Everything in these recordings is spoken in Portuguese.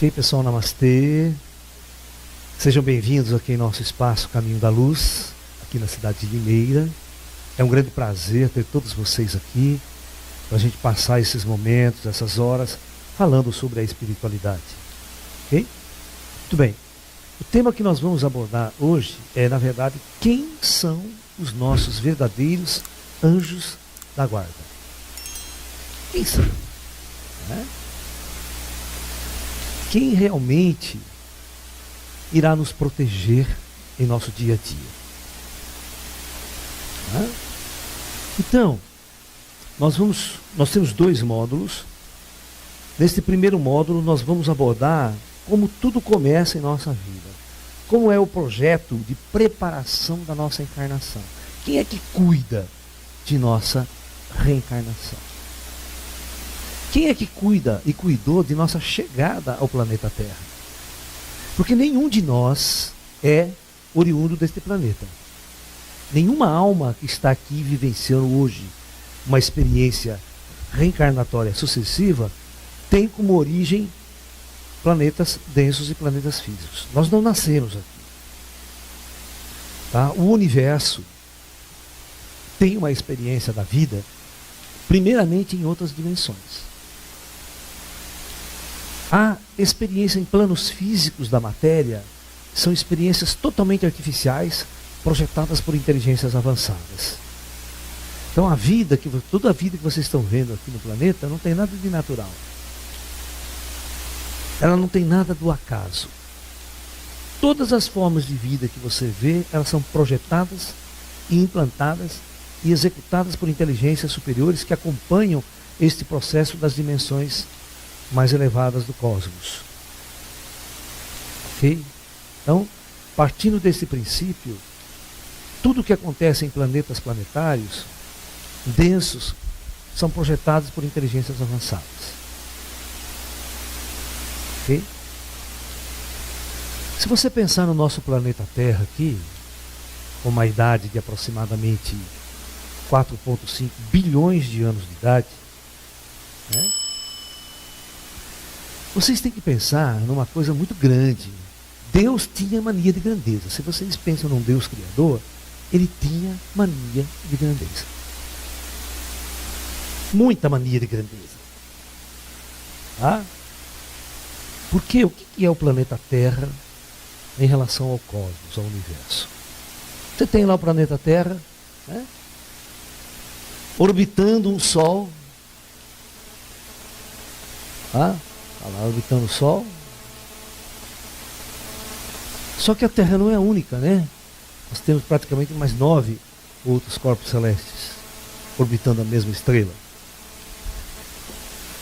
Ok, pessoal, namastê. Sejam bem-vindos aqui em nosso espaço Caminho da Luz, aqui na cidade de Limeira. É um grande prazer ter todos vocês aqui, para a gente passar esses momentos, essas horas, falando sobre a espiritualidade. Ok? Muito bem. O tema que nós vamos abordar hoje é, na verdade, quem são os nossos verdadeiros anjos da guarda. Quem são? Né? Quem realmente irá nos proteger em nosso dia a dia? Né? Então, nós temos 2 módulos. Neste primeiro módulo, nós vamos abordar como tudo começa em nossa vida. Como é o projeto de preparação da nossa encarnação. Quem é que cuida de nossa reencarnação? Quem é que cuida e cuidou de nossa chegada ao planeta Terra? Porque nenhum de nós é oriundo deste planeta. Nenhuma alma que está aqui vivenciando hoje uma experiência reencarnatória sucessiva tem como origem planetas densos e planetas físicos. Nós não nascemos aqui. Tá? O universo tem uma experiência da vida, primeiramente em outras dimensões. A experiência em planos físicos da matéria são experiências totalmente artificiais, projetadas por inteligências avançadas. Então toda a vida que vocês estão vendo aqui no planeta não tem nada de natural. Ela não tem nada do acaso. Todas as formas de vida que você vê, elas são projetadas e implantadas e executadas por inteligências superiores que acompanham este processo das dimensões mais elevadas do cosmos. Ok? Então, partindo desse princípio, tudo o que acontece em planetas planetários densos são projetados por inteligências avançadas. Ok? Se você pensar no nosso planeta Terra aqui, com uma idade de aproximadamente 4,5 bilhões de anos de idade, né? Vocês têm que pensar numa coisa muito grande. Deus tinha mania de grandeza. Se vocês pensam num Deus criador, ele tinha mania de grandeza. Muita mania de grandeza. Tá? Porque o que é o planeta Terra em relação ao cosmos, ao universo? Você tem lá o planeta Terra, né? Orbitando um Sol. Tá? Está lá orbitando o Sol. Só que a Terra não é a única, né? Nós temos praticamente mais 9 outros corpos celestes orbitando a mesma estrela.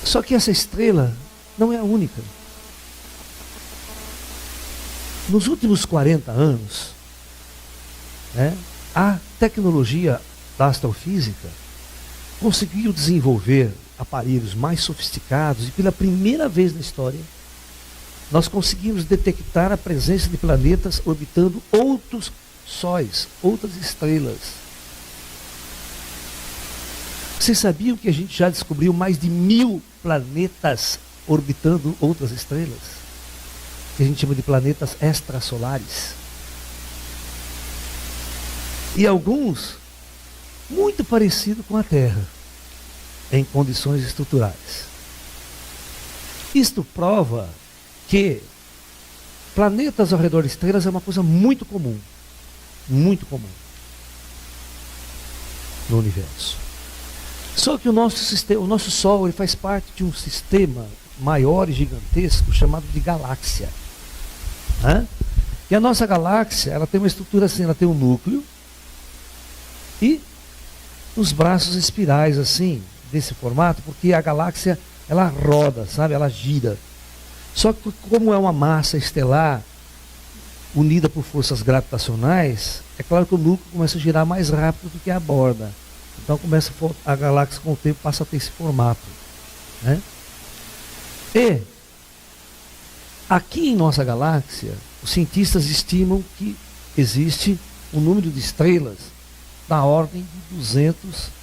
Só que essa estrela não é a única. Nos últimos 40 anos, né, a tecnologia da astrofísica conseguiu desenvolver aparelhos mais sofisticados e pela primeira vez na história nós conseguimos detectar a presença de planetas orbitando outros sóis, outras estrelas. Vocês sabiam que a gente já descobriu mais de 1000 planetas orbitando outras estrelas? Que a gente chama de planetas extrasolares. E alguns muito parecidos com a Terra, em condições estruturais. Isto prova que planetas ao redor de estrelas é uma coisa muito comum no universo. Só que o nosso Sol, ele faz parte de um sistema maior e gigantesco chamado de galáxia. Né? E a nossa galáxia, ela tem uma estrutura assim, ela tem um núcleo e os braços espirais assim, desse formato, porque a galáxia, ela roda, sabe? Ela gira. Só que como é uma massa estelar unida por forças gravitacionais, é claro que o núcleo começa a girar mais rápido do que a borda. Então a galáxia com o tempo passa a ter esse formato. Né? E aqui em nossa galáxia, os cientistas estimam que existe um número de estrelas da ordem de 200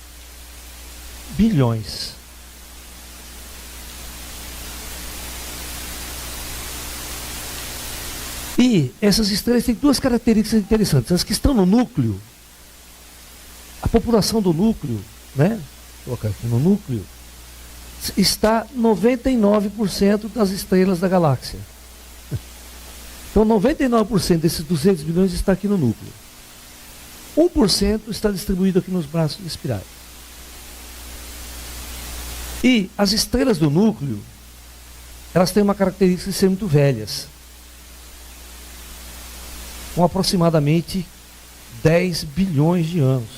bilhões. E essas estrelas têm duas características interessantes. As que estão no núcleo, a população do núcleo, né? Vou colocar aqui no núcleo, está 99% das estrelas da galáxia. Então 99% desses 200 bilhões está aqui no núcleo. 1% está distribuído aqui nos braços espirais. E as estrelas do núcleo, elas têm uma característica de ser muito velhas. Com aproximadamente 10 bilhões de anos.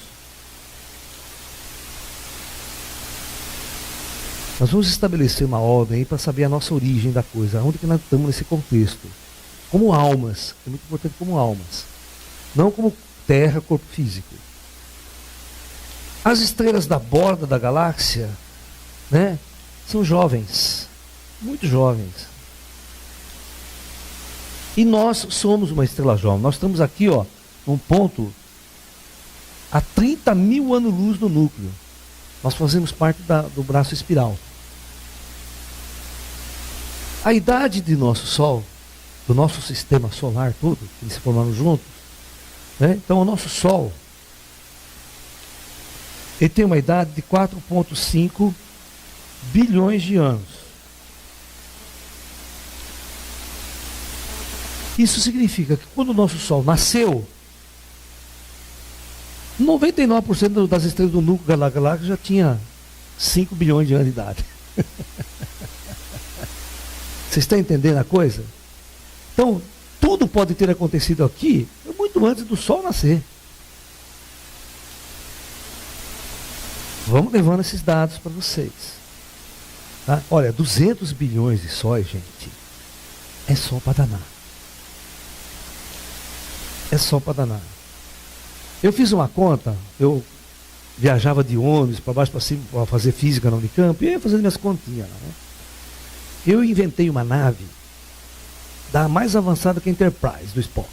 Nós vamos estabelecer uma ordem para saber a nossa origem da coisa, onde que nós estamos nesse contexto. Como almas, é muito importante como almas. Não como terra, corpo físico. As estrelas da borda da galáxia, né, são jovens, muito jovens. E nós somos uma estrela jovem. Nós estamos aqui, ó, num ponto a 30 mil anos-luz do núcleo. Nós fazemos parte do braço espiral. A idade de nosso Sol, do nosso sistema solar todo, que eles se formaram juntos, né? Então o nosso Sol, ele tem uma idade de 4,5 bilhões de anos. Isso significa que quando o nosso Sol nasceu, 99% das estrelas do núcleo da galáxia já tinha 5 bilhões de anos de idade. Vocês estão entendendo a coisa? Então, tudo pode ter acontecido aqui muito antes do Sol nascer. Vamos levando esses dados para vocês. Tá? Olha, 200 bilhões de sóis, gente, é só para danar. É só para danar. Eu fiz uma conta, eu viajava de ônibus para baixo para cima para fazer física na Unicamp, e eu ia fazendo minhas continhas lá, né? Eu inventei uma nave da mais avançada que a Enterprise, do Spock.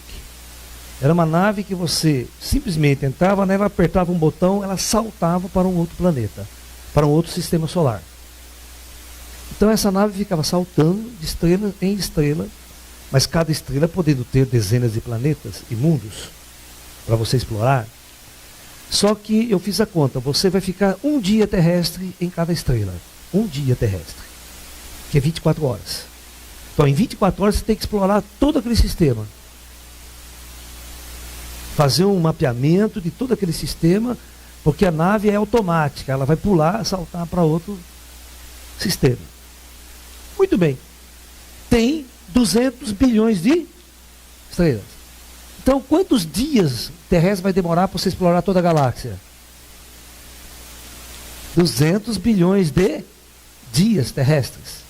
Era uma nave que você simplesmente entrava nela, apertava um botão, ela saltava para um outro planeta, para um outro sistema solar. Então essa nave ficava saltando de estrela em estrela, mas cada estrela podendo ter dezenas de planetas e mundos para você explorar. Só que eu fiz a conta, você vai ficar um dia terrestre em cada estrela. Um dia terrestre, que é 24 horas. Então em 24 horas você tem que explorar todo aquele sistema. Fazer um mapeamento de todo aquele sistema, porque a nave é automática, ela vai pular, saltar para outro sistema. Muito bem. Tem 200 bilhões de estrelas. Então, quantos dias terrestres vai demorar para você explorar toda a galáxia? 200 bilhões de dias terrestres.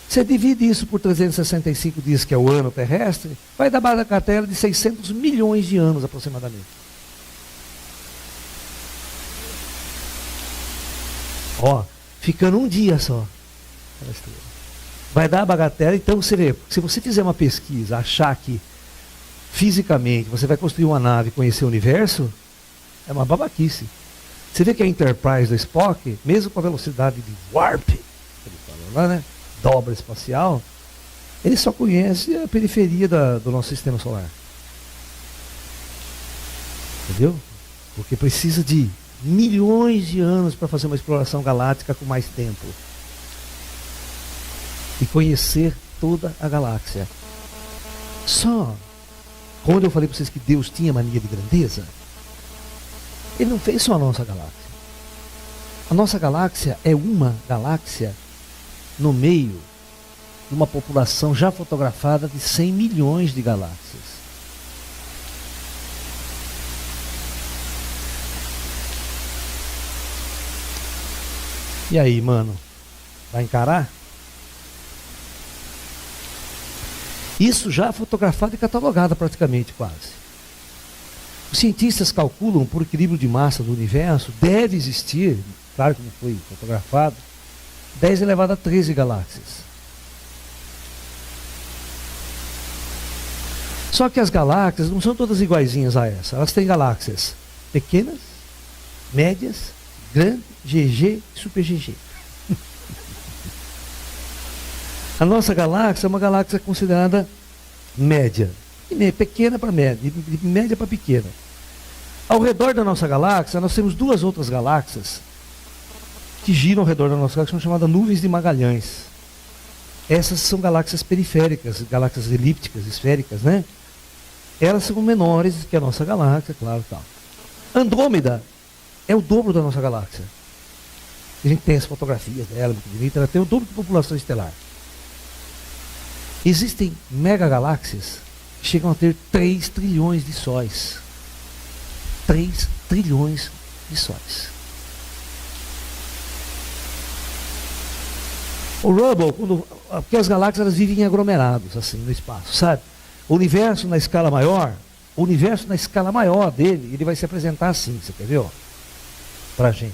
Você divide isso por 365 dias, que é o ano terrestre, vai dar uma cartela de 600 milhões de anos aproximadamente. Ó, ficando um dia só. Vai dar a bagatela. Então você vê, se você fizer uma pesquisa, achar que fisicamente você vai construir uma nave e conhecer o universo, é uma babaquice. Você vê que a Enterprise do Spock, mesmo com a velocidade de warp, ele falou lá, né? Dobra espacial, ele só conhece a periferia do nosso sistema solar. Entendeu? Porque precisa de milhões de anos para fazer uma exploração galáctica com mais tempo. E conhecer toda a galáxia. Só, quando eu falei para vocês que Deus tinha mania de grandeza, Ele não fez só a nossa galáxia. A nossa galáxia é uma galáxia no meio de uma população já fotografada de 100 milhões de galáxias. E aí, mano? Vai encarar? Isso já fotografado e catalogado praticamente quase. Os cientistas calculam, por equilíbrio de massa do universo, deve existir, claro que não foi fotografado, 10 elevado a 13 galáxias. Só que as galáxias não são todas iguaizinhas a essa. Elas têm galáxias pequenas, médias, grandes, GG e super GG. A nossa galáxia é uma galáxia considerada média. pequena para média, de média para pequena. Ao redor da nossa galáxia, nós temos duas outras galáxias que giram ao redor da nossa galáxia, chamadas nuvens de Magalhães. Essas são galáxias periféricas, galáxias elípticas, esféricas, né? Elas são menores que a nossa galáxia, claro, tal. Andrômeda é o dobro da nossa galáxia. A gente tem as fotografias dela, muito bonita, ela tem o dobro de população estelar. Existem megagaláxias que chegam a ter 3 trilhões de sóis. 3 trilhões de sóis. O Hubble, porque as galáxias elas vivem em aglomerados, assim, no espaço, sabe? O universo na escala maior dele, ele vai se apresentar assim, você quer ver, ó? Pra gente.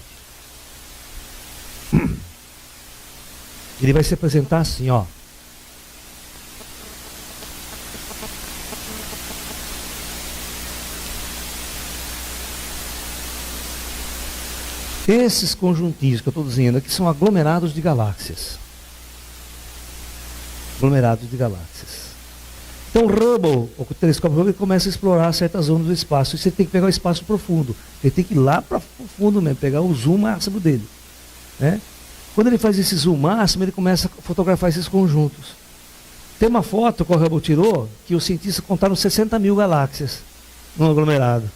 Ele vai se apresentar assim, ó. Esses conjuntinhos que eu estou dizendo aqui são aglomerados de galáxias. Aglomerados de galáxias. Então o Hubble, o telescópio Hubble, começa a explorar certas zonas do espaço. E você tem que pegar o espaço profundo. Ele tem que ir lá para o fundo mesmo, pegar o zoom máximo dele. Né? Quando ele faz esse zoom máximo, ele começa a fotografar esses conjuntos. Tem uma foto que o Hubble tirou, que os cientistas contaram 60 mil galáxias no aglomerado.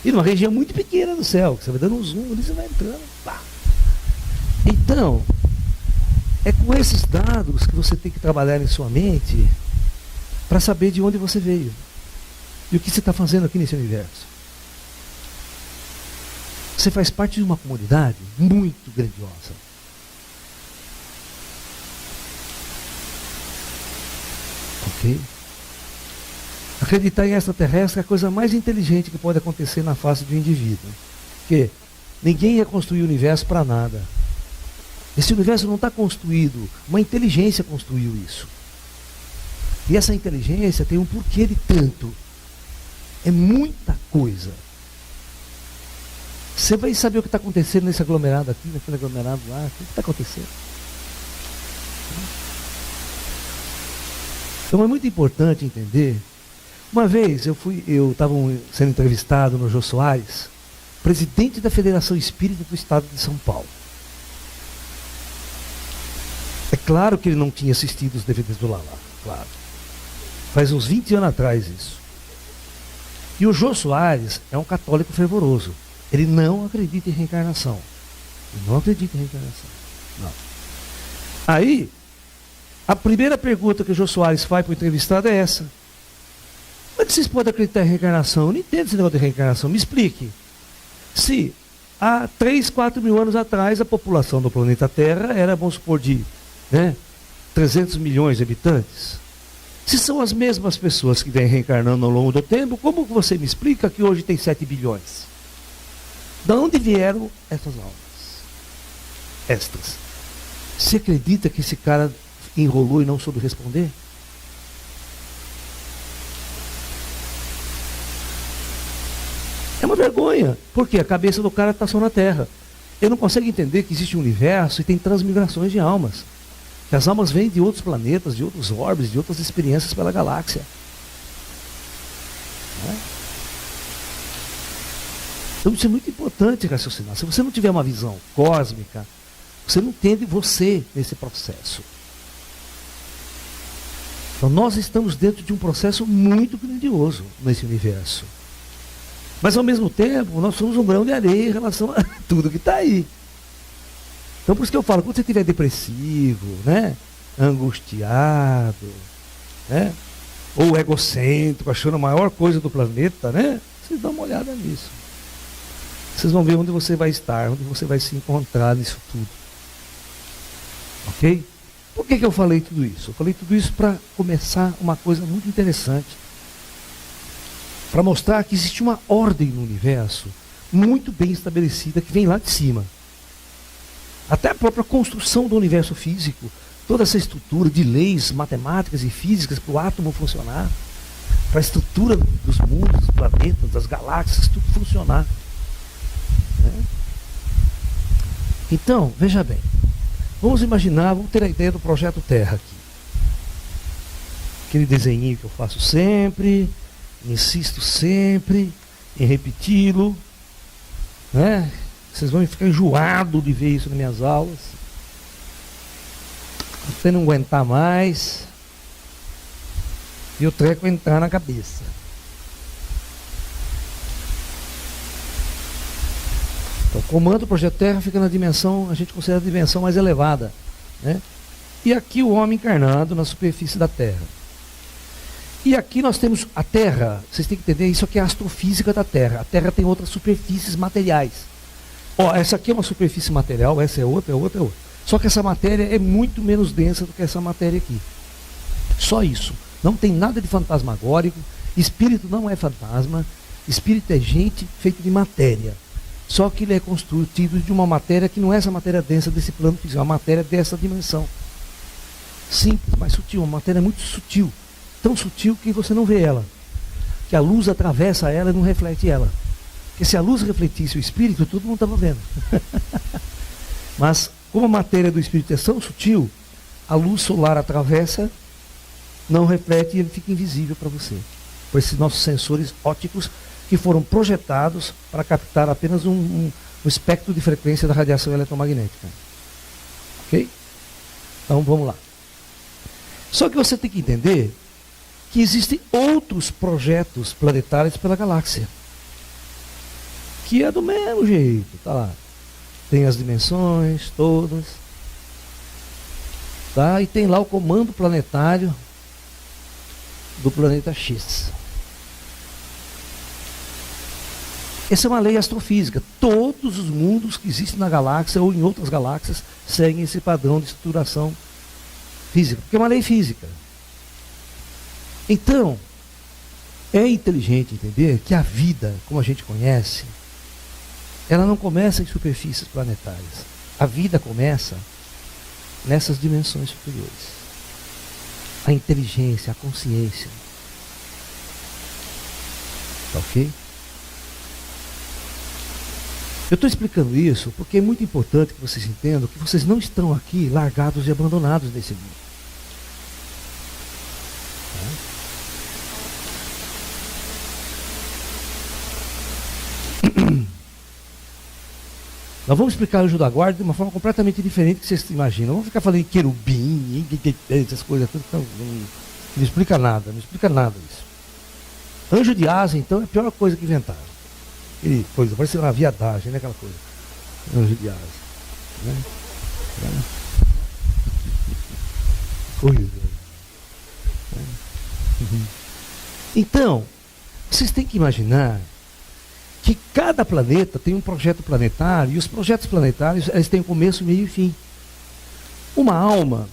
E numa região muito pequena do céu, você vai dando um zoom, ali você vai entrando. Pá. Então, é com esses dados que você tem que trabalhar em sua mente para saber de onde você veio e o que você está fazendo aqui nesse universo. Você faz parte de uma comunidade muito grandiosa. Ok? Acreditar em extraterrestre é a coisa mais inteligente que pode acontecer na face de um indivíduo. Porque ninguém ia construir o universo para nada. Esse universo não está construído, uma inteligência construiu isso. E essa inteligência tem um porquê de tanto. É muita coisa. Você vai saber o que está acontecendo nesse aglomerado aqui, naquele aglomerado lá, o que está acontecendo. Então é muito importante entender. Uma vez eu estava sendo entrevistado no Jô Soares, presidente da Federação Espírita do Estado de São Paulo. É claro que ele não tinha assistido os DVDs do Lala, claro. Faz uns 20 anos atrás isso. E o Jô Soares é um católico fervoroso. Ele não acredita em reencarnação. Ele não acredita em reencarnação. Não. Aí, a primeira pergunta que o Jô Soares faz para o entrevistado é essa. Como é que vocês podem acreditar em reencarnação? Eu não entendo esse negócio de reencarnação. Me explique. Se há 3, 4 mil anos atrás a população do planeta Terra era, vamos supor, de 300 milhões de habitantes. Se são as mesmas pessoas que vêm reencarnando ao longo do tempo, como você me explica que hoje tem 7 bilhões? De onde vieram essas almas? Estas. Você acredita que esse cara enrolou e não soube responder? É uma vergonha, porque a cabeça do cara está só na Terra. Ele não consegue entender que existe um universo e tem transmigrações de almas. Que as almas vêm de outros planetas, de outros orbes, de outras experiências pela galáxia. Então isso é muito importante raciocinar. Se você não tiver uma visão cósmica, você não entende você nesse processo. Então nós estamos dentro de um processo muito grandioso nesse universo. Mas ao mesmo tempo, nós somos um grão de areia em relação a tudo que está aí. Então por isso que eu falo, quando você estiver depressivo, angustiado, ou egocêntrico, achando a maior coisa do planeta, vocês dão uma olhada nisso. Vocês vão ver onde você vai estar, onde você vai se encontrar nisso tudo. Ok? Por que eu falei tudo isso? Eu falei tudo isso para começar uma coisa muito interessante. Para mostrar que existe uma ordem no universo muito bem estabelecida que vem lá de cima. Até a própria construção do universo físico, toda essa estrutura de leis matemáticas e físicas para o átomo funcionar, para a estrutura dos mundos, dos planetas, das galáxias, tudo funcionar. Então, veja bem, vamos imaginar, vamos ter a ideia do projeto Terra aqui. aquele desenho que eu faço sempre, insisto sempre em repeti-lo, né? Vocês vão ficar enjoados de ver isso nas minhas aulas, até não aguentar mais e o treco entrar na cabeça. Então, o comando do Projeto Terra fica na dimensão, a gente considera a dimensão mais elevada, né? E aqui o homem encarnado na superfície da Terra. E aqui nós temos a Terra, vocês têm que entender, isso aqui é a astrofísica da Terra. A Terra tem outras superfícies materiais. Ó, essa aqui é uma superfície material, essa é outra, é outra, é outra. Só que essa matéria é muito menos densa do que essa matéria aqui. Só isso. Não tem nada de fantasmagórico. Espírito não é fantasma. Espírito é gente feita de matéria. Só que ele é constituído de uma matéria que não é essa matéria densa desse plano físico, é uma matéria dessa dimensão. Simples, mas sutil, uma matéria muito sutil. Tão sutil que você não vê ela. Que a luz atravessa ela e não reflete ela. Porque se a luz refletisse o espírito, todo mundo estava vendo. Mas, como a matéria do espírito é tão sutil, a luz solar atravessa, não reflete e ele fica invisível para você. Por esses nossos sensores ópticos que foram projetados para captar apenas um espectro de frequência da radiação eletromagnética. Ok? Então vamos lá. Só que você tem que entender que existem outros projetos planetários pela galáxia. Que é do mesmo jeito, tá lá. Tem as dimensões todas. Tá? E tem lá o comando planetário do planeta X. Essa é uma lei astrofísica. Todos os mundos que existem na galáxia ou em outras galáxias seguem esse padrão de estruturação física, porque é uma lei física. Então, é inteligente entender que a vida, como a gente conhece, ela não começa em superfícies planetárias. A vida começa nessas dimensões superiores. A inteligência, a consciência. Tá ok? Eu estou explicando isso porque é muito importante que vocês entendam que vocês não estão aqui largados e abandonados nesse mundo. Nós vamos explicar o anjo da guarda de uma forma completamente diferente do que vocês imaginam. Vamos ficar falando em querubim, essas coisas. Não explica nada, não explica nada isso. Anjo de asa, então, é a pior coisa que inventaram. Aquele coisa, parece uma viadagem, né? Aquela coisa. Anjo de asa. Né? Coisa. Então, vocês têm que imaginar que cada planeta tem um projeto planetário, e os projetos planetários eles têm começo, meio e fim. Uma alma,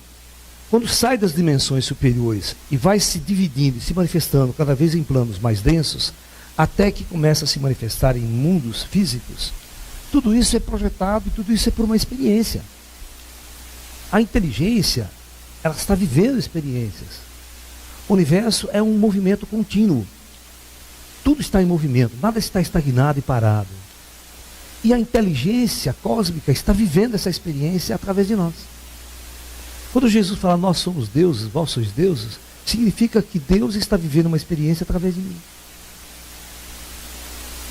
quando sai das dimensões superiores e vai se dividindo e se manifestando cada vez em planos mais densos, até que começa a se manifestar em mundos físicos, tudo isso é projetado e tudo isso é por uma experiência. A inteligência, ela está vivendo experiências. O universo é um movimento contínuo. Tudo está em movimento, nada está estagnado e parado. E a inteligência cósmica está vivendo essa experiência através de nós. Quando Jesus fala, nós somos deuses, vós sois deuses, significa que Deus está vivendo uma experiência através de mim.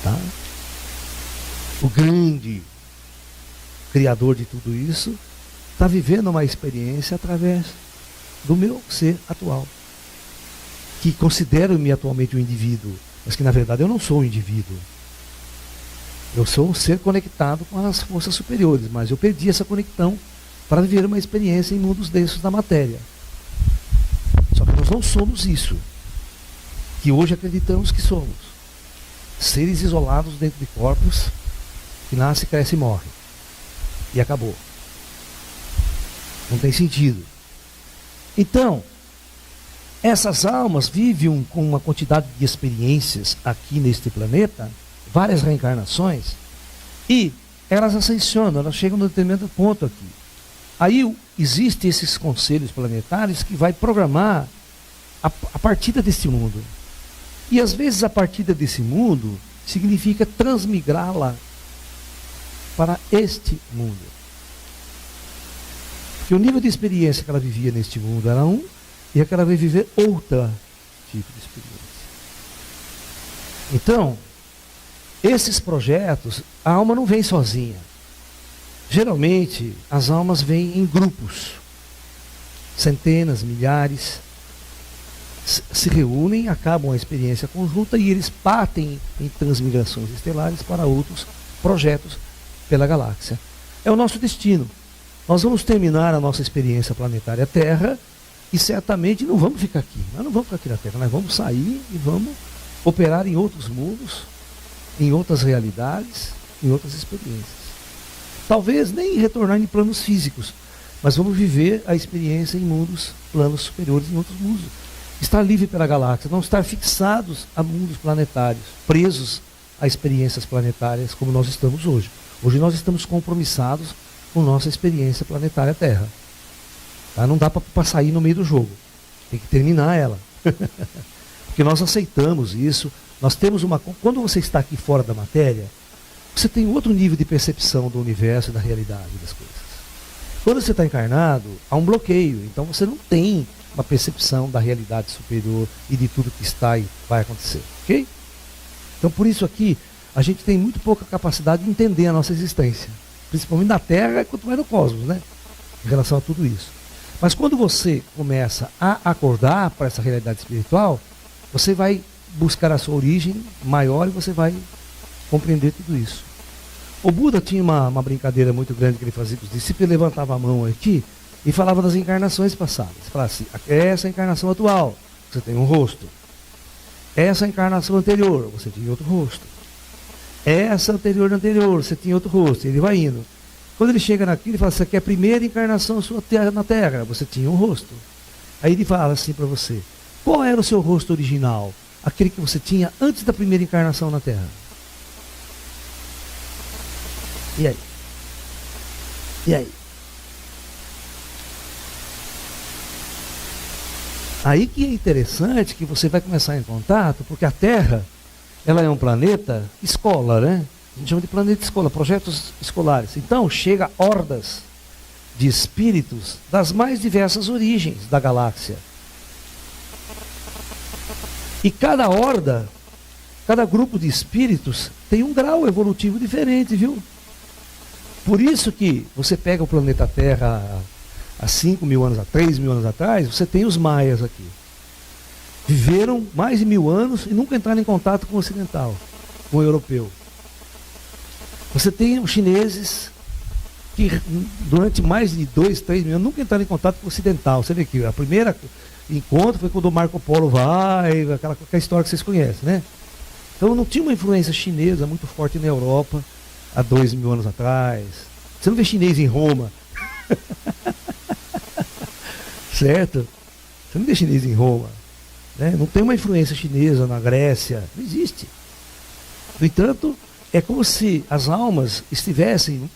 Tá? O grande Criador de tudo isso está vivendo uma experiência através do meu ser atual. Que considero-me atualmente um indivíduo, mas que na verdade eu não sou um indivíduo. Eu sou um ser conectado com as forças superiores, mas eu perdi essa conexão para viver uma experiência em mundos densos da matéria. Só que nós não somos isso, que hoje acreditamos que somos. Seres isolados dentro de corpos, que nasce, cresce e morre. E acabou. Não tem sentido. Então, essas almas vivem com uma quantidade de experiências aqui neste planeta, várias reencarnações, e elas ascensionam, elas chegam a um determinado ponto aqui. Aí existem esses conselhos planetários que vai programar a partida deste mundo. E às vezes a partida desse mundo significa transmigrá-la para este mundo. Porque o nível de experiência que ela vivia neste mundo era um, e aquela vai viver outra tipo de experiência. Então, esses projetos, a alma não vem sozinha. Geralmente, as almas vêm em grupos, centenas, milhares, se reúnem, acabam a experiência conjunta e eles partem em transmigrações estelares para outros projetos pela galáxia. É o nosso destino. Nós vamos terminar a nossa experiência planetária Terra e certamente não vamos ficar aqui. Nós não vamos ficar aqui na Terra, nós vamos sair e vamos operar em outros mundos, em outras realidades, em outras experiências. Talvez nem retornar em planos físicos, mas vamos viver a experiência em mundos, planos superiores, em outros mundos. Estar livre pela galáxia, não estar fixados a mundos planetários, presos a experiências planetárias como nós estamos hoje. Hoje nós estamos compromissados com nossa experiência planetária Terra. Tá? Não dá para sair no meio do jogo, tem que terminar ela. Porque nós aceitamos isso, nós temos uma... Quando você está aqui fora da matéria, você tem outro nível de percepção do universo e da realidade das coisas. Quando você está encarnado, há um bloqueio, então você não tem uma percepção da realidade superior e de tudo que está e vai acontecer, ok? Então por isso aqui, a gente tem muito pouca capacidade de entender a nossa existência, principalmente na Terra, quanto mais no cosmos, né? Em relação a tudo isso. Mas quando você começa a acordar para essa realidade espiritual, você vai buscar a sua origem maior e você vai compreender tudo isso. O Buda tinha uma brincadeira muito grande que ele fazia com os discípulos, ele levantava a mão aqui e falava das encarnações passadas. Ele falava assim, essa é a encarnação atual, você tem um rosto. Essa encarnação anterior, você tinha outro rosto. Essa anterior, você tinha outro rosto. E ele vai indo. Quando ele chega naquilo, ele fala, essa aqui é a primeira encarnação sua na Terra, você tinha um rosto. Aí ele fala assim para você, qual era o seu rosto original? Aquele que você tinha antes da primeira encarnação na Terra. E aí? E aí? Aí que é interessante que você vai começar em contato, porque a Terra, ela é um planeta escola, né? A gente chama de planeta escola, projetos escolares. Então, chega hordas de espíritos das mais diversas origens da galáxia. E cada horda, cada grupo de espíritos tem um grau evolutivo diferente, viu? Por isso que você pega o planeta Terra há 5 mil anos, há 3 mil anos atrás, você tem os maias aqui. Viveram mais de 1000 anos e nunca entraram em contato com o ocidental, com o europeu. Você tem os chineses que durante mais de 2, 3 mil anos nunca entraram em contato com o ocidental. Você vê que a primeira encontro foi quando o Marco Polo vai, aquela história que vocês conhecem, né? Então não tinha uma influência chinesa muito forte na Europa há 2 mil anos atrás. Você não vê chinês em Roma. Certo? Você não vê chinês em Roma. Né? Não tem uma influência chinesa na Grécia. Não existe. No entanto, é como se as almas estivessem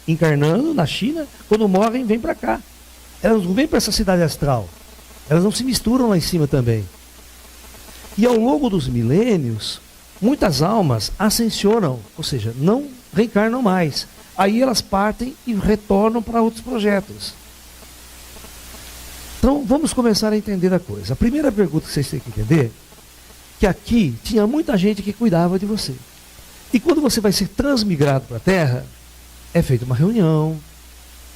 encarnando na China, quando morrem, vêm para cá. Elas não vêm para essa cidade astral. Elas não se misturam lá em cima também. E ao longo dos milênios, muitas almas ascensionam, ou seja, não reencarnam mais. Aí elas partem e retornam para outros projetos. Então vamos começar a entender a coisa. A primeira pergunta que vocês têm que entender, que aqui tinha muita gente que cuidava de você. E quando você vai ser transmigrado para a Terra, é feita uma reunião,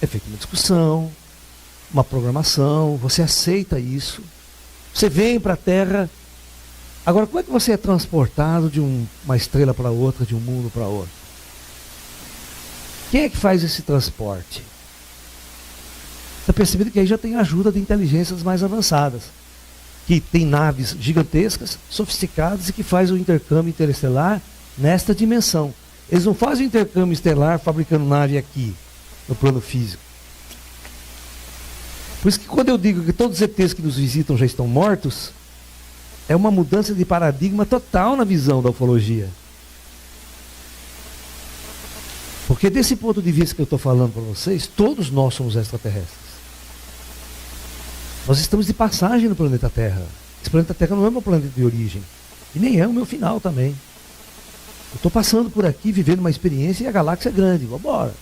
é feita uma discussão, uma programação, você aceita isso, você vem para a Terra. Agora, como é que você é transportado de uma estrela para outra, de um mundo para outro? Quem é que faz esse transporte? Está percebendo que aí já tem ajuda de inteligências mais avançadas, que tem naves gigantescas, sofisticadas e que faz o intercâmbio interestelar nesta dimensão. Eles não fazem o intercâmbio estelar fabricando nave aqui, no plano físico. Por isso que quando eu digo que todos os ETs que nos visitam já estão mortos, é uma mudança de paradigma total na visão da ufologia. Porque desse ponto de vista que eu estou falando para vocês, todos nós somos extraterrestres. Nós estamos de passagem no planeta Terra. Esse planeta Terra não é meu planeta de origem. E nem é o meu final também. Eu estou passando por aqui, vivendo uma experiência e a galáxia é grande. Vamos embora.